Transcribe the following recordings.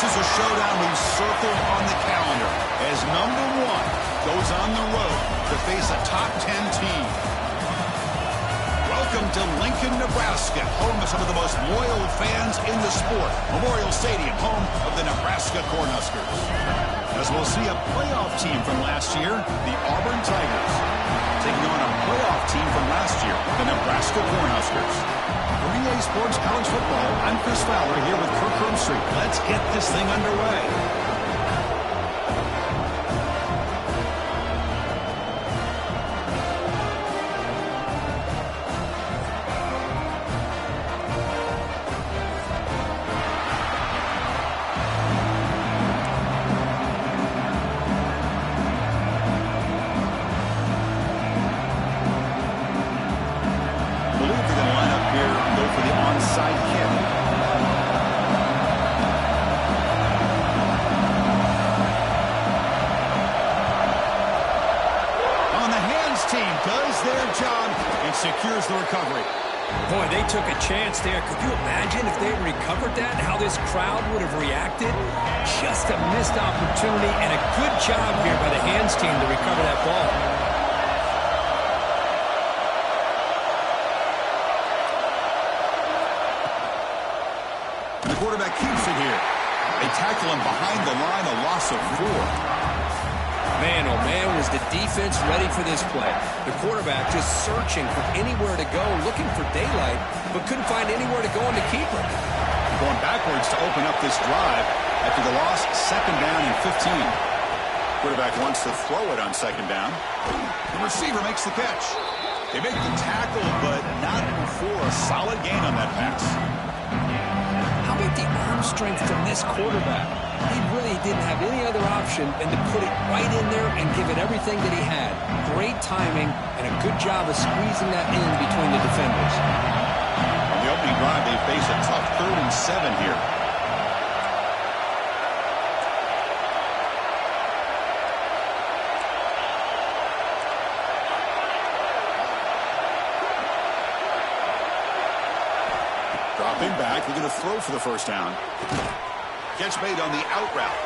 This is a showdown we've circled on the calendar as number one goes on the road to face a top 10 team. Welcome to Lincoln, Nebraska, home of some of the most loyal fans in the sport. Memorial Stadium, home of the Nebraska Cornhuskers. As we'll see a playoff team from last year, the Auburn Tigers, taking on a playoff team from last year, the Nebraska Cornhuskers. For EA Sports College Football, I'm Chris Fowler here with Kirk Herbstreit. Let's get this thing underway. Secures the recovery. Boy, they took a chance there. Could you imagine if they had recovered that, how this crowd would have reacted? Just a missed opportunity, and a good job here by the hands team to recover that ball. The quarterback keeps it here. They tackle him behind the line, a loss of 4. Man, oh man, was the defense ready for this play. The quarterback just searching for anywhere to go, looking for daylight, but couldn't find anywhere to go on the keeper. Going backwards to open up this drive after the loss, 2nd down and 15. Quarterback wants to throw it on 2nd down. The receiver makes the catch. They make the tackle, but not before a solid gain on that pass. How about the arm strength from this quarterback? He really didn't have any other option than to put it right in there and give it everything that he had. Great timing and a good job of squeezing that in between the defenders. On the opening drive, they face a tough 3rd and 7 here. Dropping back, they're going to throw for the 1st down. Catch made on the out route.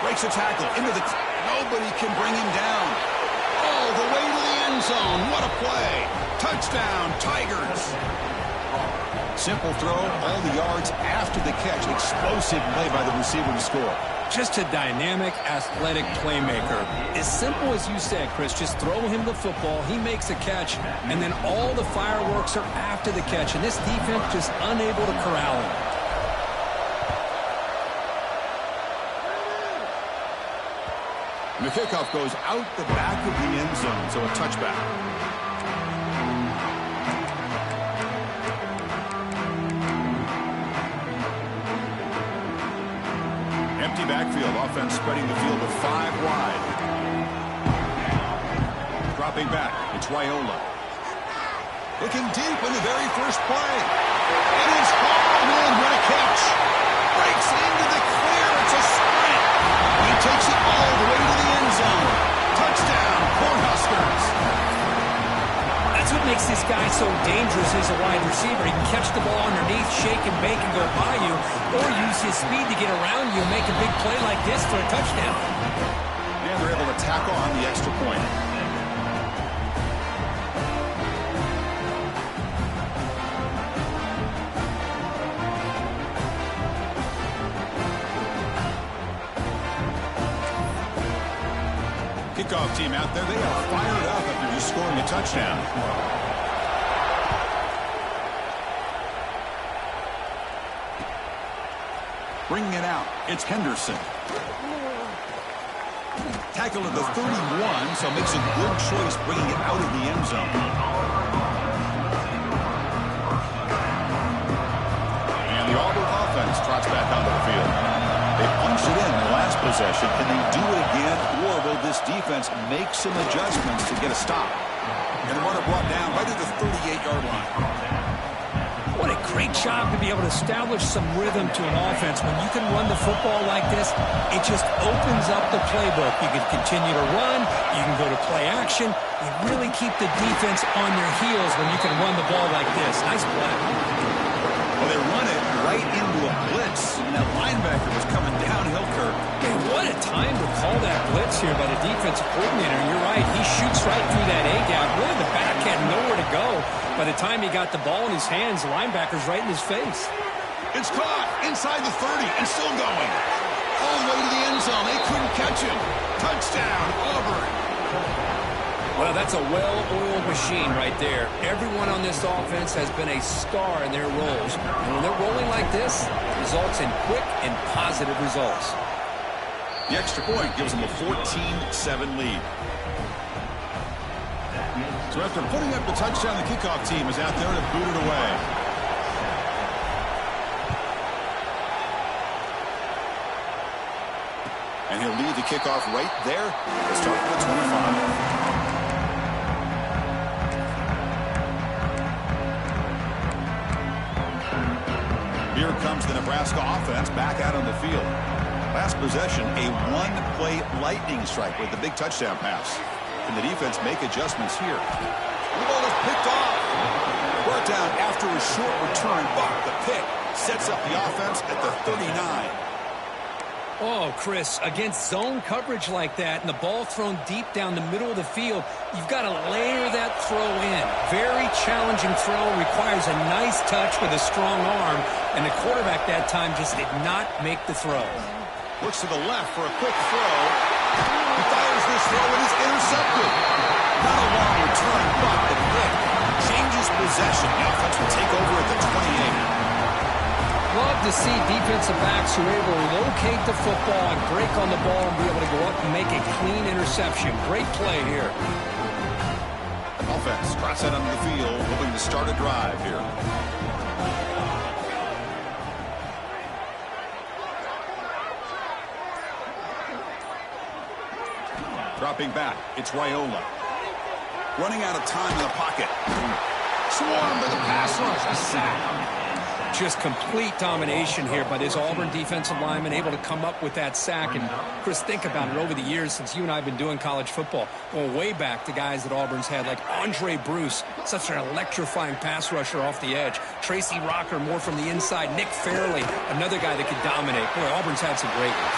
Breaks a tackle into the... Nobody can bring him down. All the way to the end zone. What a play. Touchdown, Tigers. Simple throw, all the yards after the catch. Explosive play by the receiver to score. Just a dynamic, athletic playmaker. As simple as you said, Chris, just throw him the football, he makes a catch, and then all the fireworks are after the catch. And this defense just unable to corral him. And the kickoff goes out the back of the end zone, so a touchback. Empty backfield, offense spreading the field to 5 wide. Dropping back, it's Raiola. Looking deep in the very first play. It is home in, what a catch. Breaks into the clear, it's a sprint. He takes it all the way to the end zone. Touchdown, Cornhuskers. That's what makes this guy so dangerous as a wide receiver. He can catch the ball underneath, shake and bake and go by you, or use his speed to get around you and make a big play like this for a touchdown. And they're able to tackle on the extra point. Kickoff team out there, they are fired up after just scoring a touchdown. Bringing it out, it's Henderson. Tackle at the 31, so makes a good choice bringing it out of the end zone. And the Auburn offense trots back onto the field. They punched it in the last possession. Can they do it again, or will this defense make some adjustments to get a stop? And the runner brought down right at the 38-yard line. What a great job to be able to establish some rhythm to an offense. When you can run the football like this, it just opens up the playbook. You can continue to run. You can go to play action. You really keep the defense on their heels when you can run the ball like this. Nice play. Well, they run it right into a blitz, and that linebacker was coming downhill, Kirk. Man, what a time to call that blitz here by the defensive coordinator. And you're right, he shoots right through that A-gap. Really, the back had nowhere to go. By the time he got the ball in his hands, the linebacker's right in his face. It's caught inside the 30 and still going. All the way to the end zone. They couldn't catch him. Touchdown, Auburn. Well, that's a well-oiled machine right there. Everyone on this offense has been a star in their roles. And when they're rolling like this, it results in quick and positive results. The extra point gives them a 14-7 lead. So after putting up the touchdown, the kickoff team is out there to boot it away. And he'll lead the kickoff right there. Let's start with the 25. Here comes the Nebraska offense back out on the field. Last possession, a one-play lightning strike with the big touchdown pass. Can the defense make adjustments here? The ball is picked off. Brought down after a short return, but the pick sets up the offense at the 39. Oh, Chris, against zone coverage like that and the ball thrown deep down the middle of the field, you've got to layer that throw in. Very challenging throw, requires a nice touch with a strong arm, and the quarterback that time just did not make the throw. Looks to the left for a quick throw. He fires this throw and is intercepted. Not a long return, but the pick changes possession. The offense will take over at the 28. Love to see defensive backs who are able to locate the football and break on the ball and be able to go up and make a clean interception. Great play here. Offense trots out onto the field, hoping to start a drive here. Dropping back, it's Raiola. Running out of time in the pocket. Swarmed by the pass rush, a sack. Just complete domination here by this Auburn defensive lineman, able to come up with that sack. And, Chris, think about it over the years since you and I have been doing college football, going way back to guys that Auburn's had, like Andre Bruce, such an electrifying pass rusher off the edge. Tracy Rocker, more from the inside. Nick Fairley, another guy that could dominate. Boy, Auburn's had some great ones.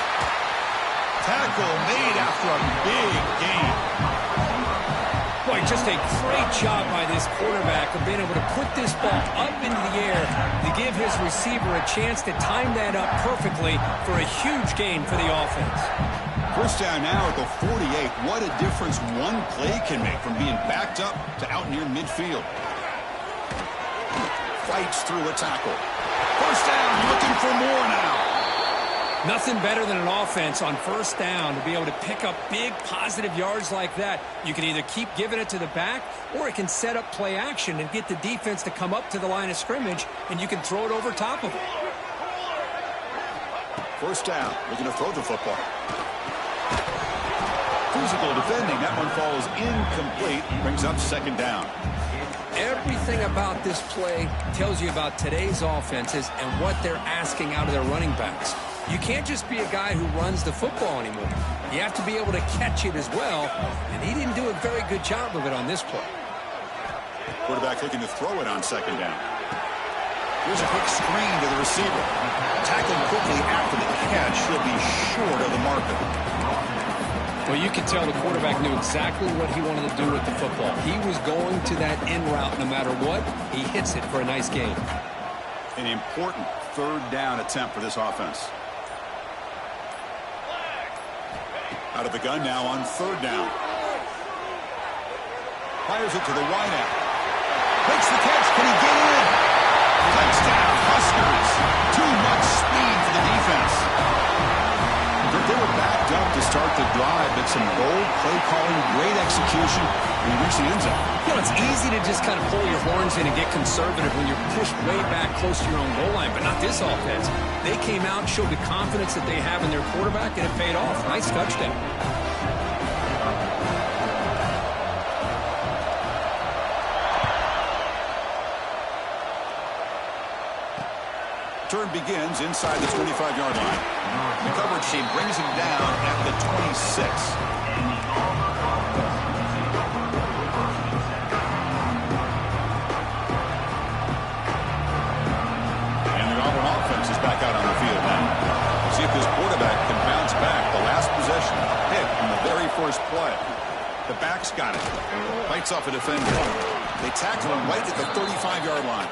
Tackle made after a big gain. Boy, just a great job by this quarterback of being able to put this ball up into the air to give his receiver a chance to time that up perfectly for a huge gain for the offense. First down now at the 48. What a difference one play can make from being backed up to out near midfield. Fights through a tackle. First down, looking for more now. Nothing better than an offense on first down to be able to pick up big positive yards like that. You can either keep giving it to the back, or it can set up play action and get the defense to come up to the line of scrimmage, and you can throw it over top of it. First down, looking to throw the football. Physical defending, that one falls incomplete, brings up second down. Everything about this play tells you about today's offenses and what they're asking out of their running backs. You can't just be a guy who runs the football anymore. You have to be able to catch it as well, and he didn't do a very good job of it on this play. Quarterback looking to throw it on second down. Here's a quick screen to the receiver. Tackled quickly after the catch. He'll be short of the marker. Well, you can tell the quarterback knew exactly what he wanted to do with the football. He was going to that in route no matter what. He hits it for a nice gain. An important third down attempt for this offense. Out of the gun now on third down. Fires it to the wideout. Makes the catch. Can he get in? Touchdown, Huskers. Too much speed for the defense. They were backed up to start the drive, but some bold play calling, great execution, and he reached the end zone. You know, it's easy to just kind of pull your horns in and get conservative when you're pushed way back close to your own goal line, but not this offense. They came out, showed the confidence that they have in their quarterback, and it paid off. Nice touchdown. Turn begins inside the 25-yard line. The coverage team brings him down at the 26. got it. Fights off a defender. They tackle him right at the 35-yard line.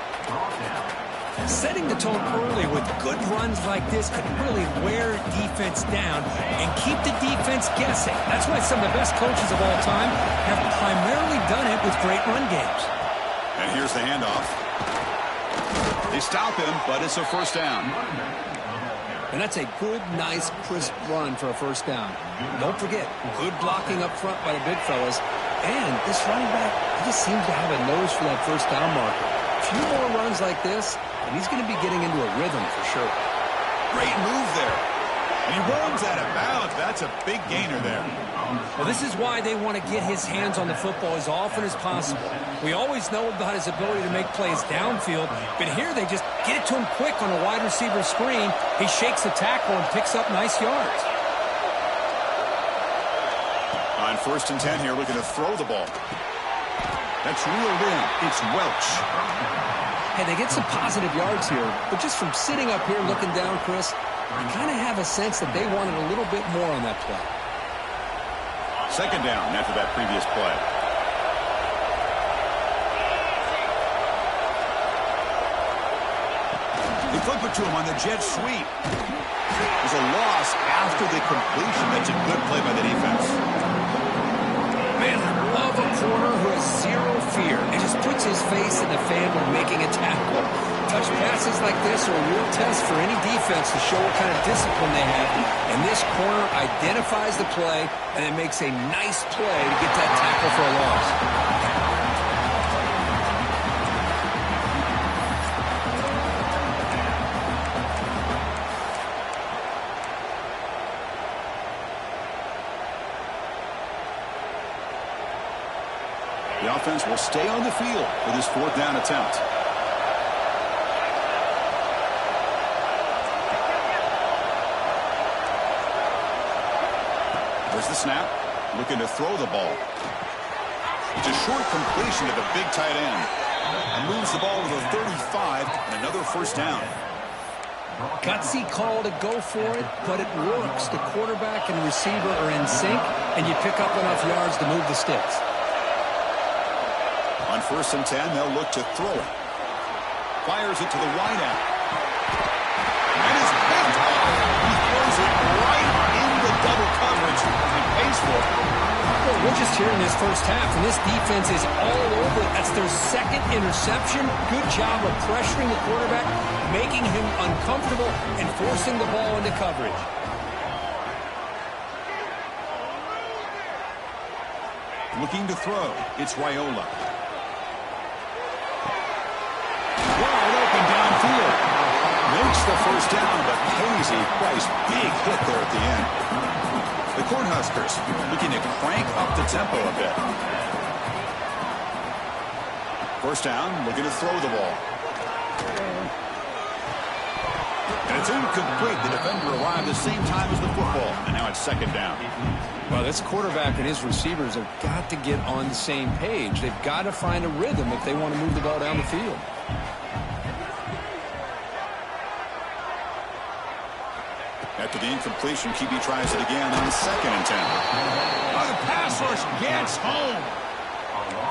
Setting the tone early with good runs like this can really wear defense down and keep the defense guessing. That's why some of the best coaches of all time have primarily done it with great run games. And here's the handoff. They stop him, but it's a first down. And that's a good, nice, crisp run for a first down. Don't forget, good blocking up front by the big fellas. And this running back, he just seems to have a nose for that first down marker. A few more runs like this, and he's going to be getting into a rhythm for sure. Great move there. And he runs out of bounds. That's a big gainer there. Well, this is why they want to get his hands on the football as often as possible. We always know about his ability to make plays downfield, but here they just get it to him quick on a wide receiver screen. He shakes the tackle and picks up nice yards. On 1st and 10 here, looking to throw the ball. That's reeled in. It's Welch. Hey, they get some positive yards here, but just from sitting up here looking down, Chris, I kind of have a sense that they wanted a little bit more on that play. 2nd down after that previous play. They flip it to him on the jet sweep. There's a loss after the completion. That's a good play by the defense. Man, I love a corner who has zero fear and just puts his face in the fan when making a tackle. Touch passes like this are a real test for any defense to show what kind of discipline they have. And this corner identifies the play and it makes a nice play to get that tackle for a loss. The offense will stay on the field for this 4th down attempt. There's the snap. Looking to throw the ball. It's a short completion to the big tight end. And moves the ball to the 35 and another first down. Gutsy call to go for it, but it works. The quarterback and receiver are in sync, and you pick up enough yards to move the sticks. On 1st and 10, they'll look to throw it. Fires it to the wide out. And it's picked off. He throws it right into double coverage and pays for it. Well, we're just here in this first half, and this defense is all over it. That's their 2nd interception. Good job of pressuring the quarterback, making him uncomfortable, and forcing the ball into coverage. Looking to throw. It's Raiola. Makes the first down, but pays a price. Big hit there at the end. The Cornhuskers looking to crank up the tempo a bit. First down, looking to throw the ball. And it's incomplete. The defender arrived the same time as the football, and now it's 2nd down. Well, this quarterback and his receivers have got to get on the same page. They've got to find a rhythm if they want to move the ball down the field. After the incompletion, QB tries it again on 2nd and 10. Oh, the pass rush gets home.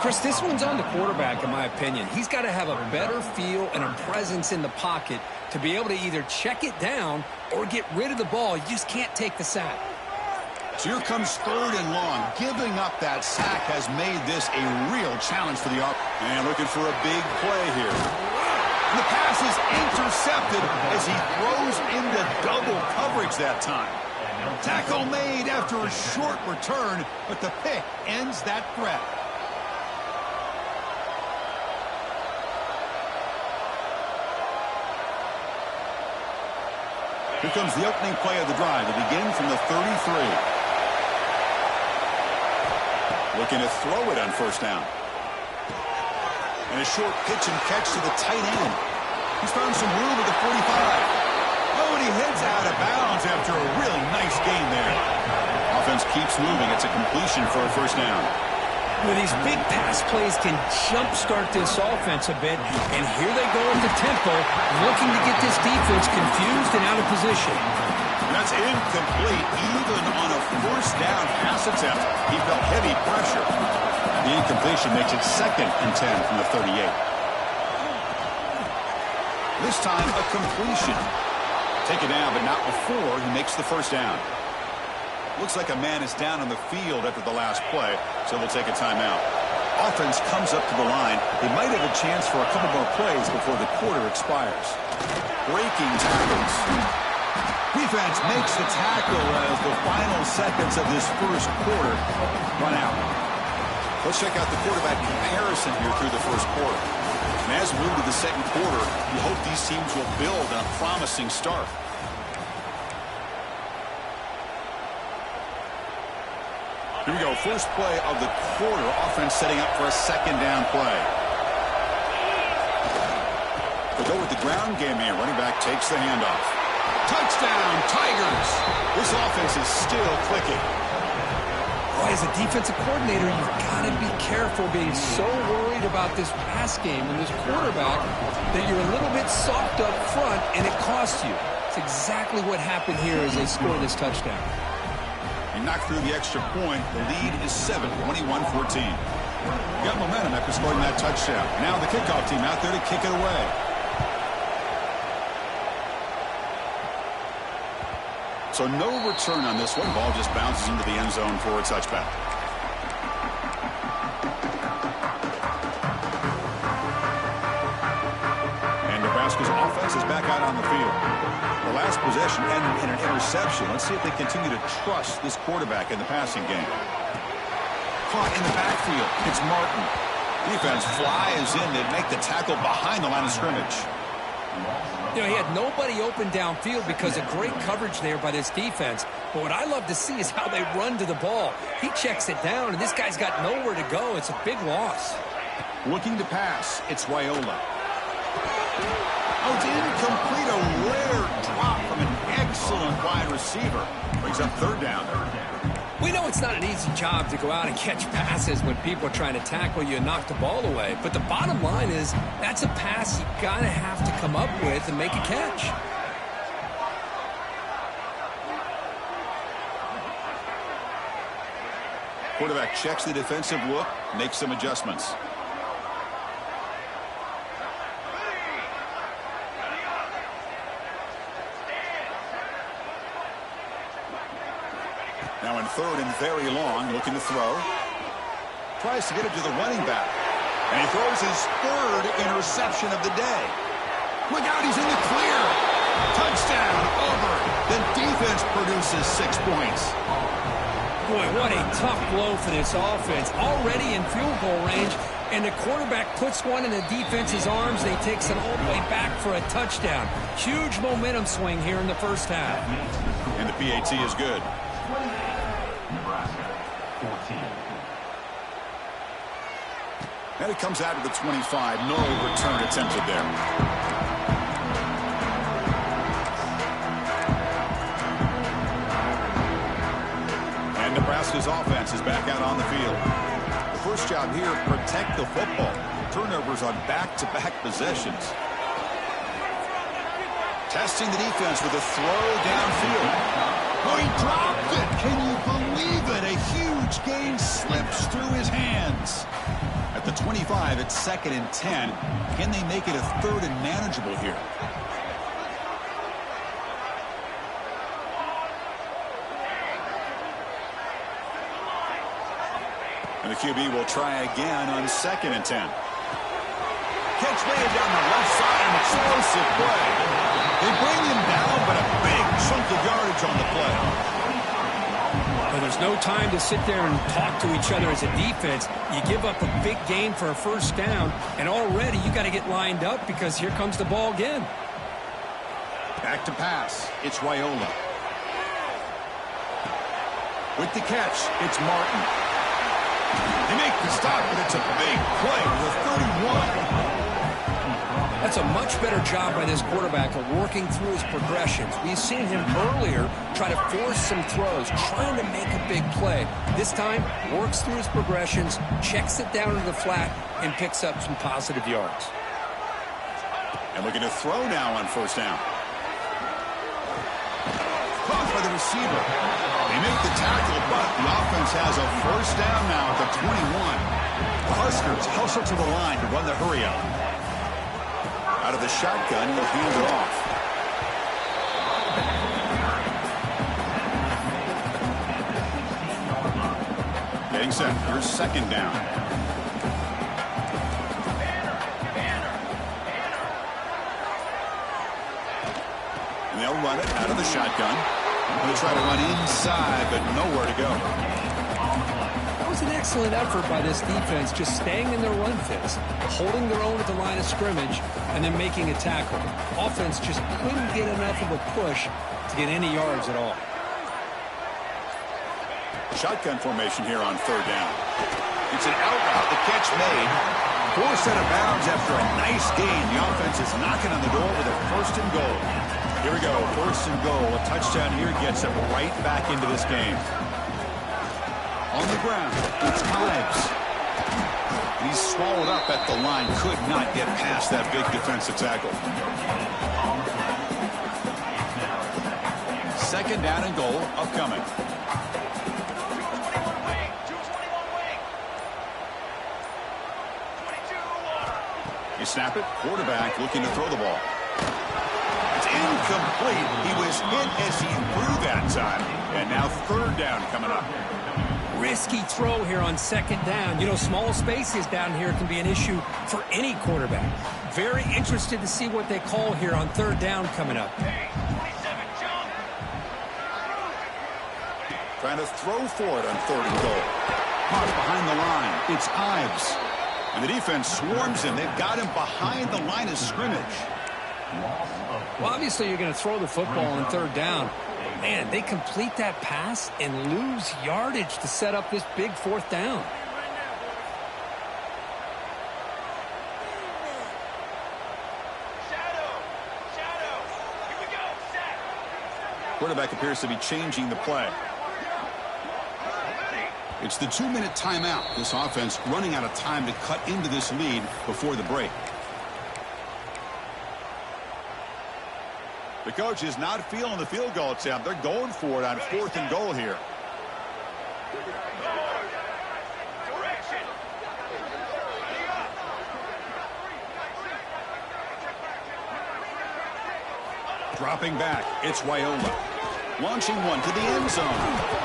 Chris, this one's on the quarterback, in my opinion. He's got to have a better feel and a presence in the pocket to be able to either check it down or get rid of the ball. You just can't take the sack. So here comes 3rd and long. Giving up that sack has made this a real challenge for the offense. And looking for a big play here. The pass is intercepted as he throws into double coverage that time. Tackle made after a short return, but the pick ends that threat. Here comes the opening play of the drive. They begin from the 33. Looking to throw it on 1st down. And a short pitch and catch to the tight end. He's found some room at the 45. Oh, and he heads out of bounds after a really nice gain there. Offense keeps moving. It's a completion for a first down. Well, these big pass plays can jumpstart this offense a bit. And here they go at the tempo, looking to get this defense confused and out of position. That's incomplete, even on a first down pass attempt. He felt heavy pressure. The incompletion makes it 2nd and 10 from the 38. This time, a completion. Taken down, but not before he makes the first down. Looks like a man is down on the field after the last play, so they'll take a timeout. Offense comes up to the line. They might have a chance for a couple more plays before the quarter expires. Breaking tackles. Defense makes the tackle as the final seconds of this first quarter run out. Let's check out the quarterback comparison here through the first quarter. And as we move to the second quarter, you hope these teams will build on a promising start. Here we go, first play of the quarter. Offense setting up for a 2nd down play. They go with the ground game here. Running back takes the handoff. Touchdown, Tigers! This offense is still clicking. Boy, as a defensive coordinator, you've got to be careful being so worried about this pass game and this quarterback that you're a little bit soft up front and it costs you. It's exactly what happened here as they score this touchdown. He knocked through the extra point. The lead is 7, 21-14. Got momentum after scoring that touchdown. Now the kickoff team out there to kick it away. So no return on this one. Ball just bounces into the end zone for a touchback. And Nebraska's offense is back out on the field. The last possession ended in an interception. Let's see if they continue to trust this quarterback in the passing game. Caught in the backfield. It's Martin. Defense flies in. They make the tackle behind the line of scrimmage. You know, he had nobody open downfield because of great coverage there by this defense. But what I love to see is how they run to the ball. He checks it down, and this guy's got nowhere to go. It's a big loss. Looking to pass. It's Wyola. Oh, it's incomplete. A rare drop from an excellent wide receiver. Brings up 3rd down. We know it's not an easy job to go out and catch passes when people are trying to tackle you and knock the ball away. But the bottom line is that's a pass you got to have to come up with and make a catch. Quarterback checks the defensive look, makes some adjustments. Now in 3rd and very long, looking to throw. Tries to get it to the running back. And he throws his 3rd interception of the day. Look out, he's in the clear. Touchdown, Auburn. The defense produces 6 points. Boy, what a tough blow for this offense. Already in field goal range, and the quarterback puts one in the defense's arms, and he takes it all the way back for a touchdown. Huge momentum swing here in the first half. And the PAT is good. And it comes out of the 25. No return attempted there. And Nebraska's offense is back out on the field. The first job here, protect the football. Turnovers on back-to-back possessions. Testing the defense with a throw downfield. Oh, he dropped it. Can you believe it? A huge gain slips through his hands. At the 25, it's 2nd and 10. Can they make it a 3rd and manageable here? And the QB will try again on 2nd and 10. Catch made down the left side, an explosive play. They bring him down, but a big chunk of yardage on the play. Well, there's no time to sit there and talk to each other as a defense. You give up a big gain for a first down, and already you got to get lined up because here comes the ball again. Back to pass. It's Wyola. With the catch, it's Martin. They make the stop, but it's a big play with 31. That's a much better job by this quarterback of working through his progressions. We've seen him earlier try to force some throws, trying to make a big play. This time, works through his progressions, checks it down to the flat, and picks up some positive yards. And looking to throw now on first down. Caught by the receiver. They make the tackle, but the offense has a first down now at the 21. The Huskers hustle to the line to run the hurry up. Out of the shotgun, he'll hand it off. Getting set. Here's second down. And they'll run it out of the shotgun. They'll try to run inside, but nowhere to go. That was an excellent effort by this defense, just staying in their run fits, holding their own at the line of scrimmage, and then making a tackle. Offense just couldn't get enough of a push to get any yards at all. Shotgun formation here on third down. It's an out route. The catch made. Forced out of bounds after a nice gain. The offense is knocking on the door with a first and goal. Here we go. First and goal. A touchdown here gets them right back into this game. On the ground, it's Ives. He's swallowed up at the line. Could not get past that big defensive tackle. Second down and goal upcoming. You snap it. Quarterback looking to throw the ball. It's incomplete. He was hit as he threw that time. And now third down coming up. Risky throw here on second down. You know, small spaces down here can be an issue for any quarterback. Very interested to see what they call here on third down coming up. Trying to throw for it on third and goal. Caught behind the line. It's Ives. And the defense swarms him. They've got him behind the line of scrimmage. Well, obviously you're going to throw the football on third down. Man, they complete that pass and lose yardage to set up this big fourth down. Quarterback appears to be changing the play. It's the 2-minute timeout. This offense running out of time to cut into this lead before the break. The coach is not feeling the field goal attempt. They're going for it on fourth and goal here. Dropping back, it's Raiola. Launching one to the end zone.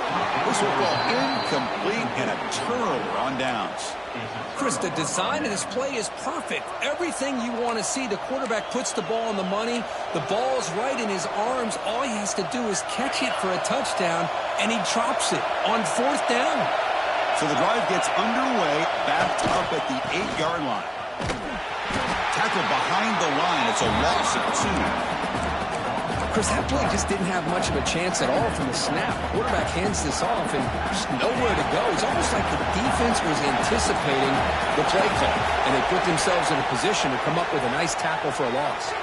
This will fall incomplete and a turnover on downs. Chris, the design of this play is perfect. Everything you want to see. The quarterback puts the ball on the money. The ball's right in his arms. All he has to do is catch it for a touchdown, and he drops it on fourth down. So the drive gets underway, backed up at the 8-yard line. Tackle behind the line. It's a loss of 2. Chris, that play just didn't have much of a chance at all from the snap. Quarterback hands this off and just nowhere to go. It's almost like the defense was anticipating the play call, and they put themselves in a position to come up with a nice tackle for a loss.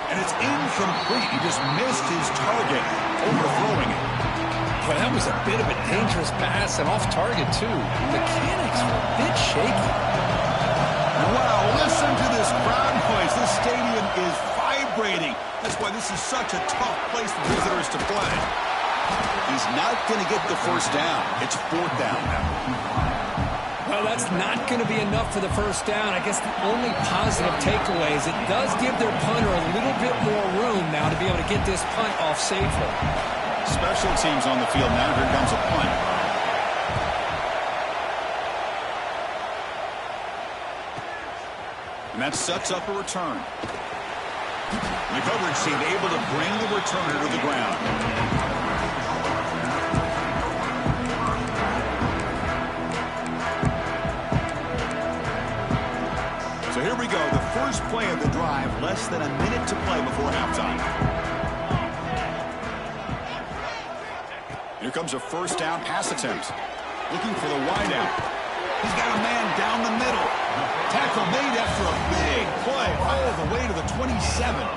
And it's incomplete. He just missed his target, overthrowing it. Well, that was a bit of a dangerous pass and off target, too. The mechanics were a bit shaky. Wow, listen to this crowd noise. This stadium is vibrating. That's why this is such a tough place for visitors to play. He's not going to get the first down. It's fourth down now. Well, that's not going to be enough for the first down. I guess the only positive takeaway is it does give their punter a little bit more room now to be able to get this punt off safely. Special teams on the field now. Here comes a punt. And that sets up a return. The coverage team able to bring the returner to the ground. So here we go. The first play of the drive. Less than a minute to play before halftime. Here comes a first down pass attempt. Looking for the wideout. He's got a man down the middle. Tackle made after a big play all the way to the 27.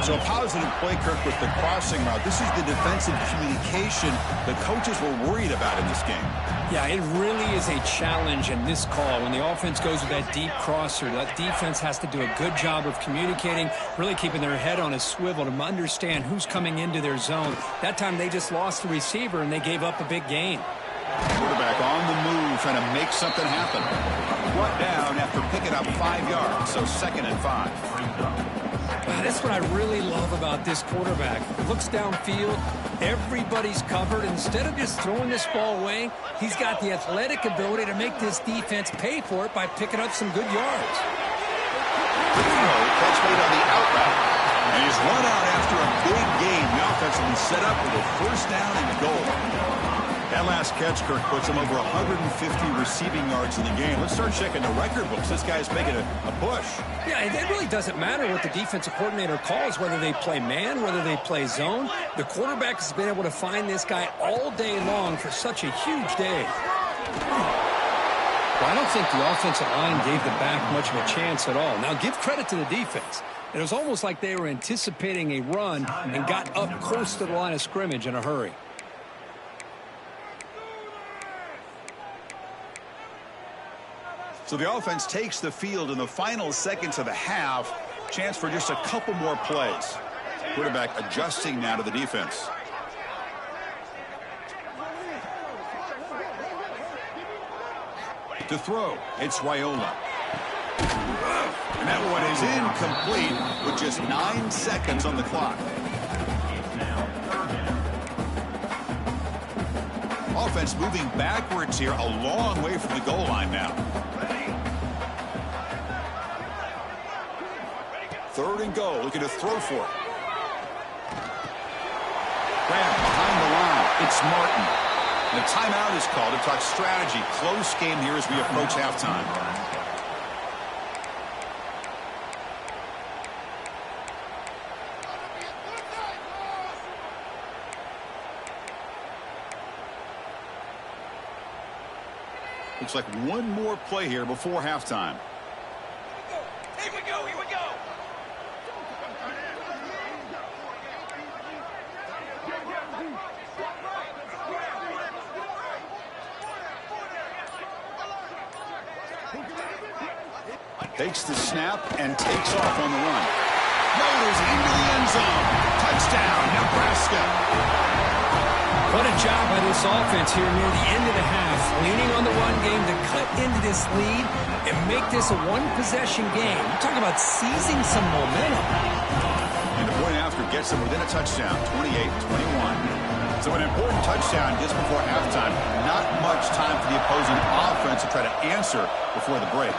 So a positive play, Kirk, with the crossing route. This is the defensive communication the coaches were worried about in this game. Yeah, it really is a challenge in this call. When the offense goes with that deep crosser, that defense has to do a good job of communicating, really keeping their head on a swivel to understand who's coming into their zone. That time they just lost the receiver and they gave up a big gain. Quarterback on the move, trying to make something happen. Brought down after picking up 5 yards, so 2nd and 5. That's what I really love about this quarterback. Looks downfield, everybody's covered. Instead of just throwing this ball away, he's got the athletic ability to make this defense pay for it by picking up some good yards. Catch made on the out route. And he's run out after a big gain. The offense will be set up with a 1st down and goal. That last catch, Kirk, puts him over 150 receiving yards in the game. Let's start checking the record books. This guy's making a push. Yeah, it really doesn't matter what the defensive coordinator calls, whether they play man, whether they play zone. The quarterback has been able to find this guy all day long for such a huge day. Well, I don't think the offensive line gave the back much of a chance at all. Now, give credit to the defense. It was almost like they were anticipating a run and got up close to the line of scrimmage in a hurry. So the offense takes the field in the final seconds of the half. Chance for just a couple more plays. Quarterback adjusting now to the defense. To throw, it's Raiola. And that one is incomplete with just 9 seconds on the clock. Offense moving backwards here, a long way from the goal line now. 3rd and goal, looking to throw for it. Grant behind the line, it's Martin. And a timeout is called to talk strategy. Close game here as we approach halftime. Looks like one more play here before halftime. Here we go, here we go. Takes the snap and takes off on the run. Motors into the end zone. Touchdown, Nebraska. What a job by this offense here near the end of the half, leaning on the run game to cut into this lead and make this a one-possession game. We're talking about seizing some momentum. And the point after gets them within a touchdown, 28-21. So an important touchdown just before halftime. Not much time for the opposing offense to try to answer before the break.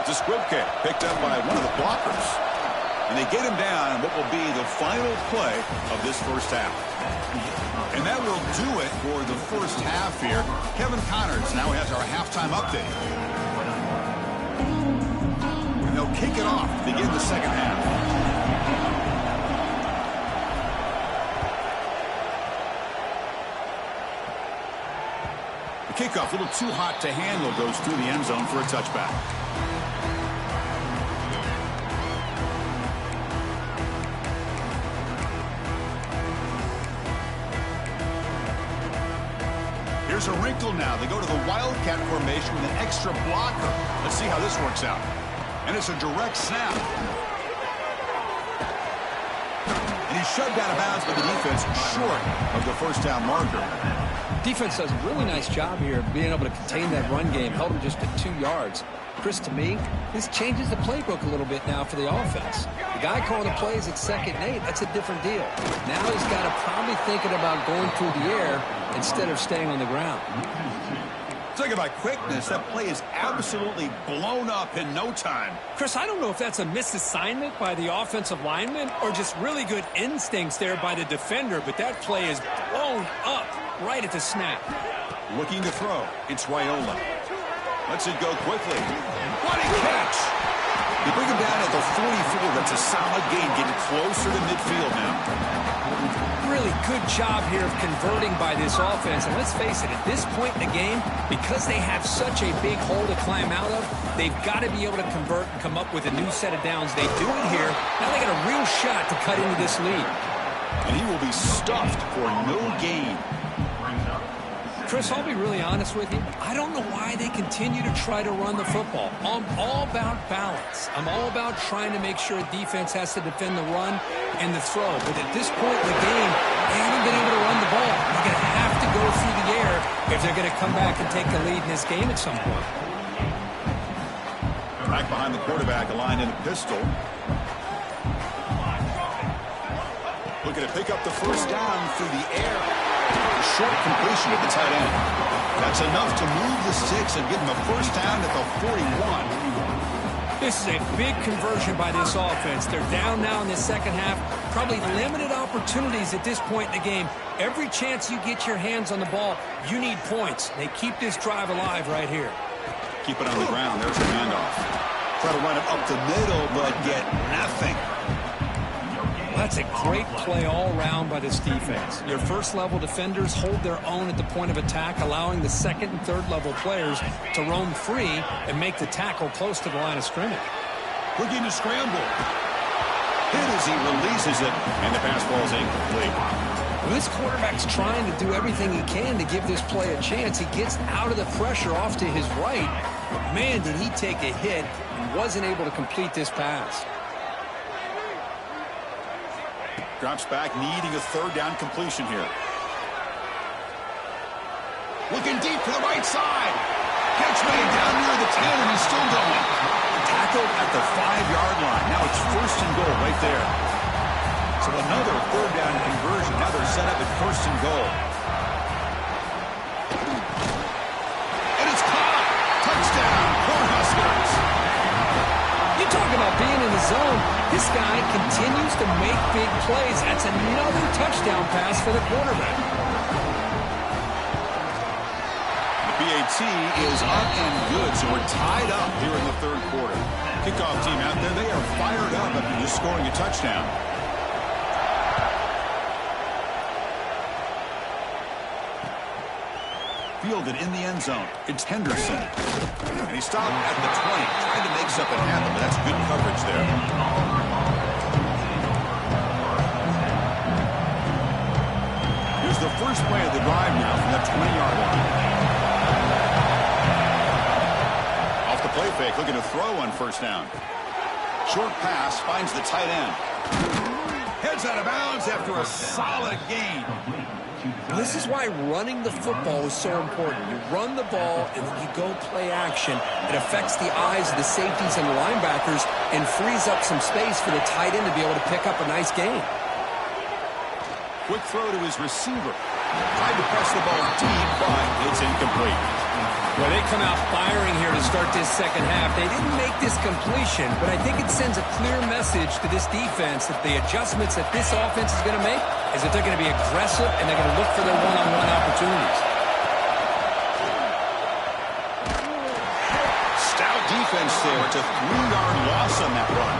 It's a squib kick picked up by one of the blockers. And they get him down in what will be the final play of this first half. And that will do it for the first half here. Kevin Connors now has our halftime update. And they'll kick it off to begin the second half. The kickoff, a little too hot to handle, goes through the end zone for a touchback. Here's a wrinkle now. They go to the Wildcat formation with an extra blocker. Let's see how this works out. And it's a direct snap. And he's shoved out of bounds by the defense short of the first down marker. Defense does a really nice job here of being able to contain that run game. Held him just at 2 yards. Chris, to me, this changes the playbook a little bit now for the offense. The guy calling the plays at 2nd and 8, that's a different deal. Now he's got to probably thinking about going through the air instead of staying on the ground. Talking about quickness, that play is absolutely blown up in no time. Chris, I don't know if that's a misassignment by the offensive lineman or just really good instincts there by the defender, but that play is blown up right at the snap. Looking to throw, it's Raiola. Lets it go quickly. What a catch! They bring him down at the 44. That's a solid gain, getting closer to midfield now. Really good job here of converting by this offense. And let's face it, at this point in the game, because they have such a big hole to climb out of, they've got to be able to convert and come up with a new set of downs. They do it here. Now they got a real shot to cut into this lead. And he will be stuffed for no gain. Chris, I'll be really honest with you. I don't know why they continue to try to run the football. I'm all about balance. I'm all about trying to make sure a defense has to defend the run and the throw. But at this point in the game, they haven't been able to run the ball. They're going to have to go through the air if they're going to come back and take the lead in this game at some point. Back behind the quarterback, aligned in a pistol. Looking to pick up the first down through the air. A short completion at the tight end. That's enough to move the sticks and give them a first down at the 41. This is a big conversion by this offense. They're down now in the second half. Probably limited opportunities at this point in the game. Every chance you get your hands on the ball, you need points. They keep this drive alive right here. Keep it on the ground. There's the handoff. Try to run it up the middle, but get nothing. That's a great play all around by this defense. Your first-level defenders hold their own at the point of attack, allowing the second and third-level players to roam free and make the tackle close to the line of scrimmage. Looking to scramble. Hit as he releases it, and the pass falls incomplete. Well, this quarterback's trying to do everything he can to give this play a chance. He gets out of the pressure off to his right. But, man, did he take a hit and wasn't able to complete this pass. Drops back, needing a third down completion here. Looking deep to the right side. Catch made down near the 10, and he's still going. Tackled at the 5-yard line. Now it's first and goal right there. So another third down conversion. Now they're set up at first and goal. And it's caught. Touchdown, Cornhuskers. You talk about being in the zone. This guy continues to make big plays. That's another touchdown pass for the quarterback. The PAT is up and good, so we're tied up here in the third quarter. Kickoff team out there, they are fired up after just scoring a touchdown. Fielded in the end zone. It's Henderson. And he stopped at the 20, trying to make something happen, but that's good coverage there. Here's the first play of the drive now from that 20-yard line. Off the play fake, looking to throw on first down. Short pass finds the tight end. Heads out of bounds after a solid gain. This is why running the football is so important. You run the ball, and then you go play action. It affects the eyes of the safeties and the linebackers and frees up some space for the tight end to be able to pick up a nice gain. Quick throw to his receiver. Tried to press the ball deep, but it's incomplete. Well, they come out firing here to start this second half. They didn't make this completion, but I think it sends a clear message to this defense that the adjustments that this offense is going to make is that they're going to be aggressive and they're going to look for their one-on-one opportunities. Stout defense there. It's a 3-yard loss on that run.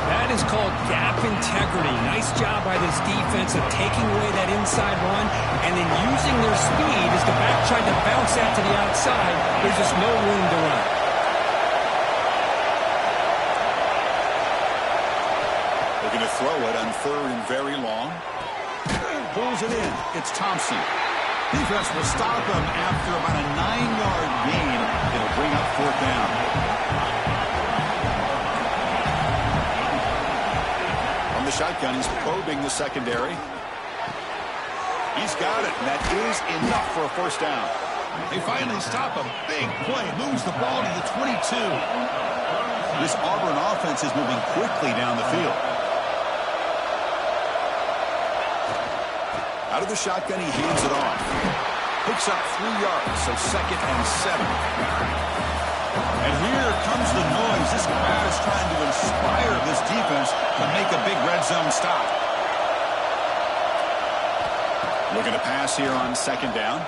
That is called gap integrity. Nice job by this defense of taking away that inside run and then using their speed as the back tried to bounce out to the outside. There's just no room to run. Looking to throw it on third and very long. Pulls it in. It's Thompson. Defense will stop him after about a 9-yard gain. It'll bring up fourth down. The shotgun, he's probing the secondary. He's got it, and that is enough for a first down. They finally stop a big play, moves the ball to the 22. This Auburn offense is moving quickly down the field. Out of the shotgun, he hands it off. Picks up 3 yards, so second and 7. And here comes the noise. This crowd is trying to inspire this defense to make a big red zone stop. Looking to pass here on second down.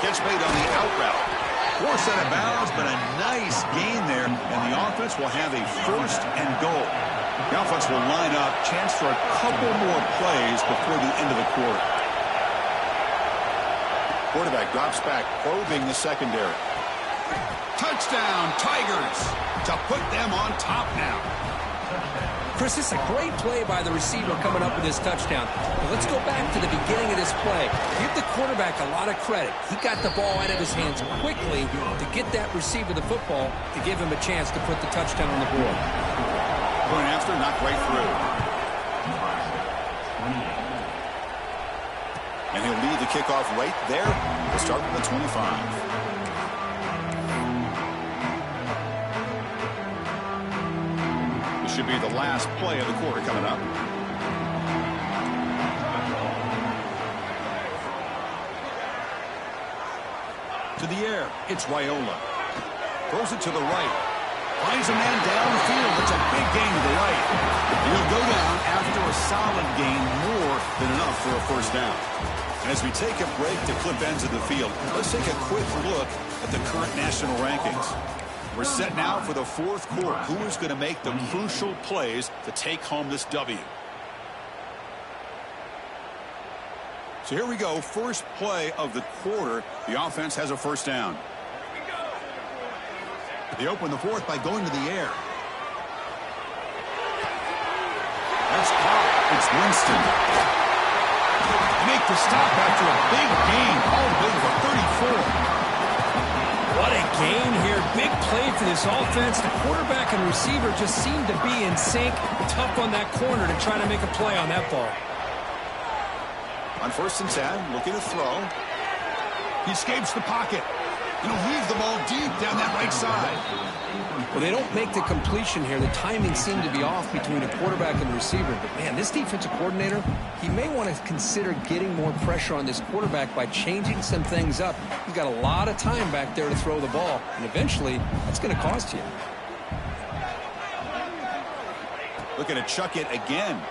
Catch made on the out route. Forced out of bounds, but a nice gain there. And the offense will have a first and goal. The offense will line up. Chance for a couple more plays before the end of the quarter. Quarterback drops back, probing the secondary. Touchdown, Tigers, to put them on top now. Chris, this is a great play by the receiver coming up with his touchdown. But let's go back to the beginning of this play. Give the quarterback a lot of credit. He got the ball out of his hands quickly to get that receiver the football to give him a chance to put the touchdown on the board. Going after, not right through. And he'll lead the kickoff right there. We'll start with the 25. Should be the last play of the quarter coming up. To the air, it's Raiola. Throws it to the right. Finds a man downfield. It's a big gain to the right. And he'll go down after a solid gain, more than enough for a first down. As we take a break to clip ends of the field, let's take a quick look at the current national rankings. We're set now for the fourth quarter. Who is going to make the crucial plays to take home this W? So here we go. First play of the quarter. The offense has a first down. They open the fourth by going to the air. That's caught. It's Winston. Make the stop after a big gain. All the way for 34. What a gain here. Big play for this offense. The quarterback and receiver just seem to be in sync. Tough on that corner to try to make a play on that ball. On 1st and 10, looking to throw. He escapes the pocket. And he'll leave the ball deep down that right side. Well, they don't make the completion here. The timing seemed to be off between a quarterback and a receiver. But, man, this defensive coordinator, he may want to consider getting more pressure on this quarterback by changing some things up. He's got a lot of time back there to throw the ball. And eventually, that's going to cost you. Looking to chuck it again.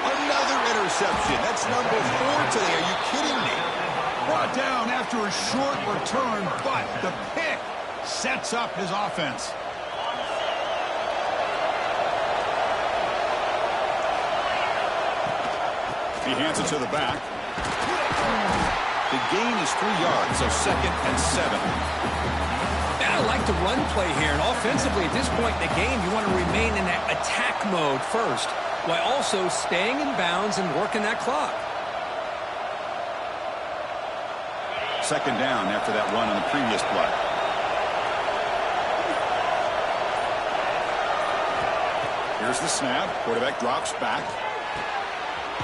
Another interception. That's number 4 today. Are you kidding me? Brought down after a short return, but the pick sets up his offense. He hands it to the back. The gain is 3 yards, so 2nd and 7. Yeah, I like the run play here. And offensively, at this point in the game, you want to remain in that attack mode first, while also staying in bounds and working that clock. 2nd down after that run on the previous play. Here's the snap. Quarterback drops back.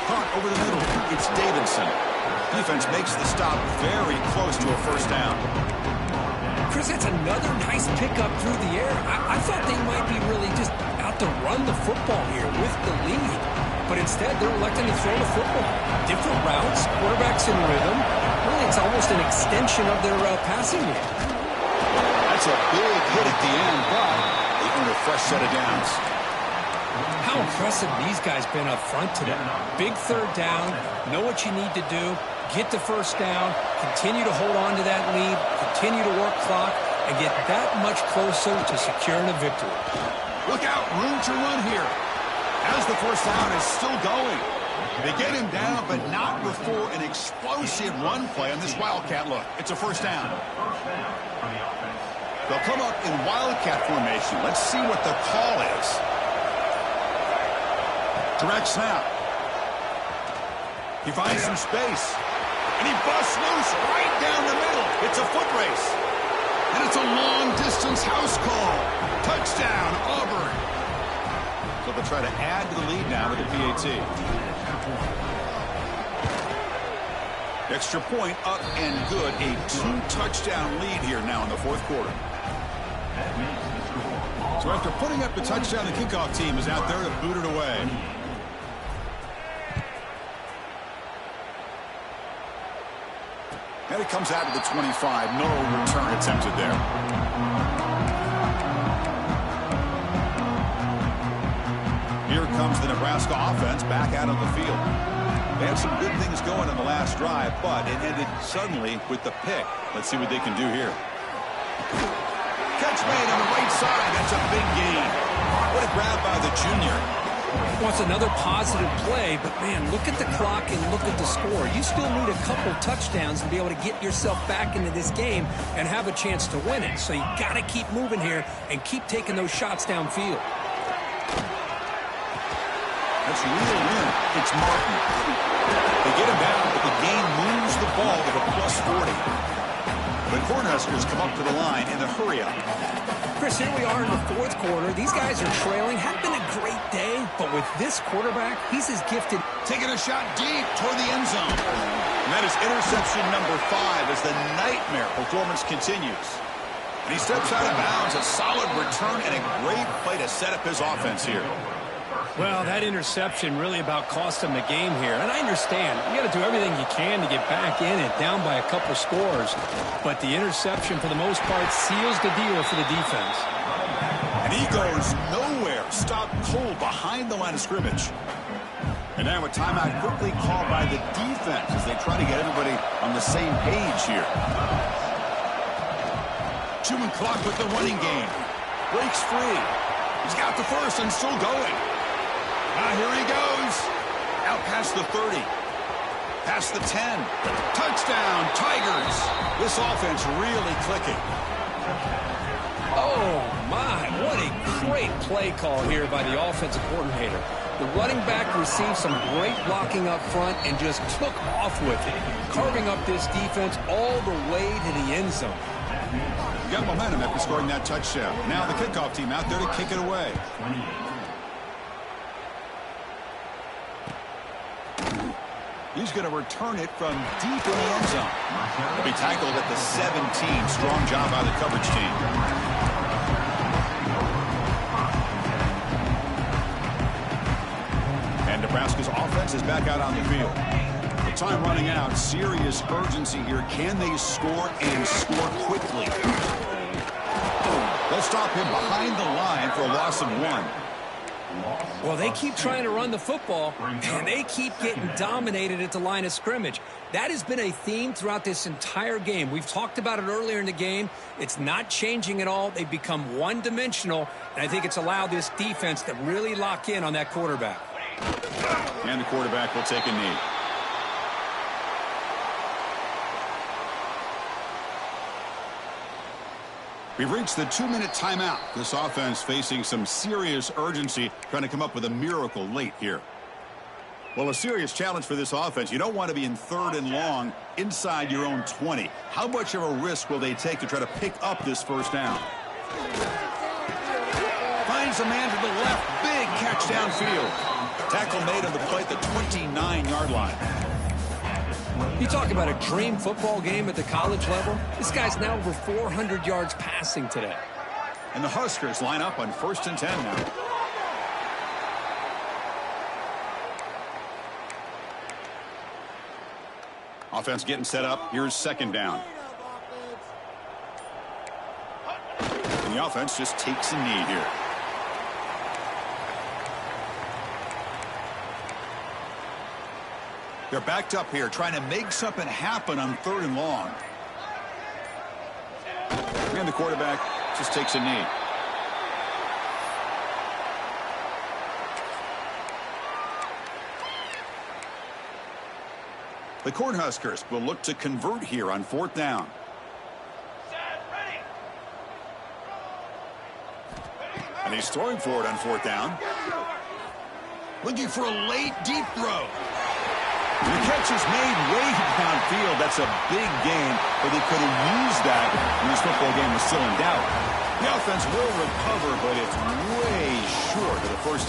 Caught over the middle. It's Davidson. Defense makes the stop very close to a first down. Chris, that's another nice pickup through the air. I thought they might be really just out to run the football here with the lead. But instead, they're electing to throw the football. Different routes, quarterbacks in rhythm. Really, it's almost an extension of their passing game. That's a big hit at the end, but they earn a fresh set of downs. How impressive these guys been up front today. Big 3rd down, know what you need to do, get the first down, continue to hold on to that lead, continue to work clock, and get that much closer to securing a victory. Look out, room to run here. As the first down is still going. They get him down, but not before an explosive run play on this Wildcat look. It's a first down. They'll come up in Wildcat formation. Let's see what the call is. Direct snap. He finds some space. And he busts loose right down the middle. It's a foot race. And it's a long-distance house call. Touchdown, Auburn. So they'll try to add to the lead now with the PAT. Extra point up and good. A 2-touchdown lead here now in the 4th quarter. So after putting up the touchdown, the kickoff team is out there to boot it away. And it comes out to the 25. No return attempted there. Here comes the Nebraska offense back out on the field. They had some good things going on the last drive, but it ended suddenly with the pick. Let's see what they can do here. Catch made on the right side. That's a big gain. What a grab by the junior. Well, it's another positive play, but, man, look at the clock and look at the score. You still need a couple touchdowns to be able to get yourself back into this game and have a chance to win it. So you got to keep moving here and keep taking those shots downfield. That's reeled in. It's Martin. They get him down, but the game moves the ball to the +40. The Cornhuskers come up to the line in the hurry-up. Chris, here we are in the fourth quarter. These guys are trailing. Hadn't been a great day, but with this quarterback, he's as gifted. Taking a shot deep toward the end zone. And that is interception number 5 as the nightmare performance continues. And he steps out of bounds. A solid return and a great play to set up his offense here. Well, that interception really about cost him the game here. And I understand. You got to do everything you can to get back in and down by a couple scores. But the interception, for the most part, seals the deal for the defense. And he goes nowhere. Stopped cold behind the line of scrimmage. And now a timeout quickly called by the defense as they try to get everybody on the same page here. Chewing clock with the running game. Breaks free. He's got the first and still going. Here he goes. Out past the 30. Past the 10. Touchdown, Tigers. This offense really clicking. Oh, my. What a great play call here by the offensive coordinator. The running back received some great blocking up front and just took off with it, carving up this defense all the way to the end zone. Got momentum after scoring that touchdown. Now the kickoff team out there to kick it away. He's going to return it from deep in the end zone. He'll be tackled at the 17. Strong job by the coverage team. And Nebraska's offense is back out on the field. The time running out. Serious urgency here. Can they score and score quickly? They'll stop him behind the line for a loss of 1. Well, they keep trying to run the football, and they keep getting dominated at the line of scrimmage. That has been a theme throughout this entire game. We've talked about it earlier in the game. It's not changing at all. They've become one-dimensional, and I think it's allowed this defense to really lock in on that quarterback. And the quarterback will take a knee. We've reached the 2-minute timeout. This offense facing some serious urgency, trying to come up with a miracle late here. Well, a serious challenge for this offense. You don't want to be in 3rd and long inside your own 20. How much of a risk will they take to try to pick up this first down? Finds a man to the left. Big catch downfield. Tackle made on the play at the 29-yard line. You talk about a dream football game at the college level. This guy's now over 400 yards passing today. And the Huskers line up on 1st and 10 now. Offense getting set up. Here's 2nd down. And the offense just takes a knee here. They're backed up here, trying to make something happen on 3rd and long. And the quarterback just takes a knee. The Cornhuskers will look to convert here on 4th down. And he's throwing for it on 4th down. Looking for a late, deep throw. The catch is made way downfield. That's a big gain, but they could have used that when this football game was still in doubt. The offense will recover, but it's way short of the first down.